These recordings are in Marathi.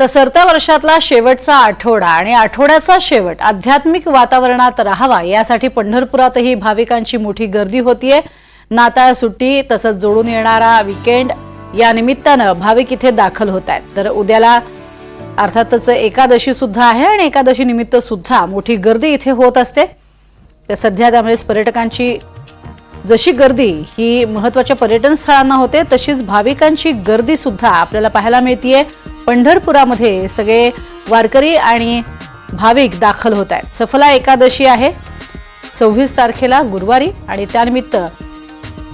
तर सरत्या वर्षातला शेवटचा आठवडा आणि आठवड्याचा शेवट आध्यात्मिक वातावरणात राहावा यासाठी पंढरपुरातही भाविकांची मोठी गर्दी होतीये। नाताळ सुट्टी तसंच जोडून येणारा वीकेंड या निमित्तानं भाविक इथे दाखल होत आहेत। तर उद्याला अर्थातच एकादशी सुद्धा आहे आणि एकादशी निमित्त सुद्धा मोठी गर्दी इथे होत असते। तर सध्या त्यामुळे पर्यटकांची जशी गर्दी ही महत्त्वाच्या पर्यटन स्थळांना होते तशीच भाविकांची गर्दी सुद्धा आपल्याला पाहायला मिळतेय। पंढरपुरामध्ये सगळे वारकरी आणि भाविक दाखल होत आहेत। सफला एकादशी आहे 26 तारखेला गुरुवारी आणि त्यानिमित्त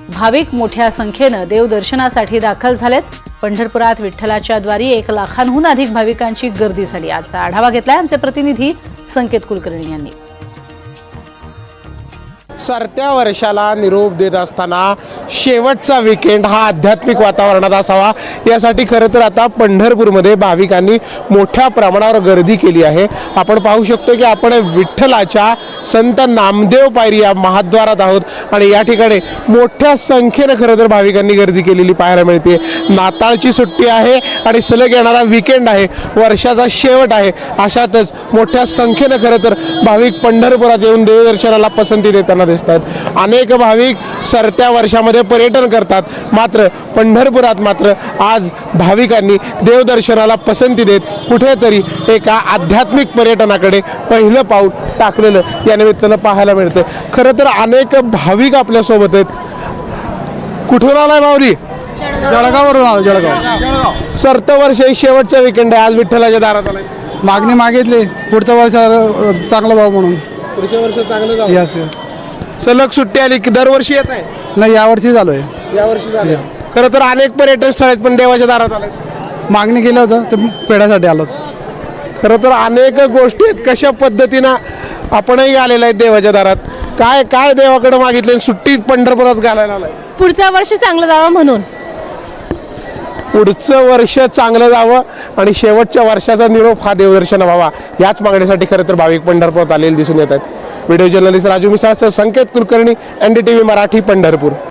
भाविक मोठ्या संख्येने देवदर्शनासाठी दाखल झालेत। पंढरपुरात विठ्ठलाच्या द्वारी 1 लाखांहून अधिक भाविकांची गर्दी झाली। आजचा आढावा घेतलाय आमचे प्रतिनिधी संकेत कुलकर्णी यांनी। सरत्या वर्षाला निरोप देत असताना शेवटचा वीकेंड हा आध्यात्मिक वातावरणात असावा यासाठी खरं तर आता पंढरपूरमध्ये भाविकांनी मोठ्या प्रमाणावर गर्दी केली आहे। आपण पाहू शकतो की आपण विठ्ठलाच्या संत नामदेव पायरी या महाद्वारात आहोत आणि या ठिकाणी मोठ्या संख्येने खरं तर भाविकांनी गर्दी केलेली पाहायला मिळते। नाताळची सुट्टी आहे आणि सलग येणारा वीकेंड आहे, वर्षाचा शेवट आहे, अशातच मोठ्या संख्येने खरं तर भाविक पंढरपुरात येऊन देवदर्शनाला पसंती देताना दिसतात। अनेक भाविक सरत्या वर्षामध्ये पर्यटन करतात, मात्र पंढरपुरात मात्र आज भाविकांनी देवदर्शनाला पसंती देत कुठेतरी एका आध्यात्मिक पर्यटनाकडे पहिलं पाऊल टाकलेलं या निमित्तानं पाहायला मिळतं। खरं तर अनेक भाविक आपल्या सोबत आहेत। कुठून आलाय माऊली? जळगाववरून आलो। जळगाव सरतं वर्ष शेवटचा वीकेंड आहे, आज विठ्ठलाच्या दारात आलाय। मागणी मागितली पुढच्या वर्ष चांगलं जावं म्हणून। पुढच्या वर्ष चांगलं जावं। यस यस सलग सुट्टी आली की दरवर्षी येत आहे? नाही, यावर्षी झालोय। यावर्षी झालं। खरं तर अनेक पर्यटन स्थळ आहेत पण देवाच्या दारात आले। मागणी केलं होतं तर पेढ्यासाठी आलो। खरं तर अनेक गोष्टी आहेत, कशा पद्धतीनं आपणही आलेलो आहे देवाच्या दारात। काय काय देवाकडे मागितले? सुट्टी पंढरपुरात घालायला आलाय। पुढचं वर्ष चांगलं जावं म्हणून। पुढचं वर्ष चांगलं जावं आणि शेवटच्या वर्षाचा निरोप हा देवदर्शन व्हावा याच मागणीसाठी खरं तर भाविक पंढरपुरात आलेले दिसून येत आहेत। व्हिडिओ जर्नलिस्ट राजू मिसाळसह संकेत कुलकर्णी, NDTV मराठी, पंढरपूर।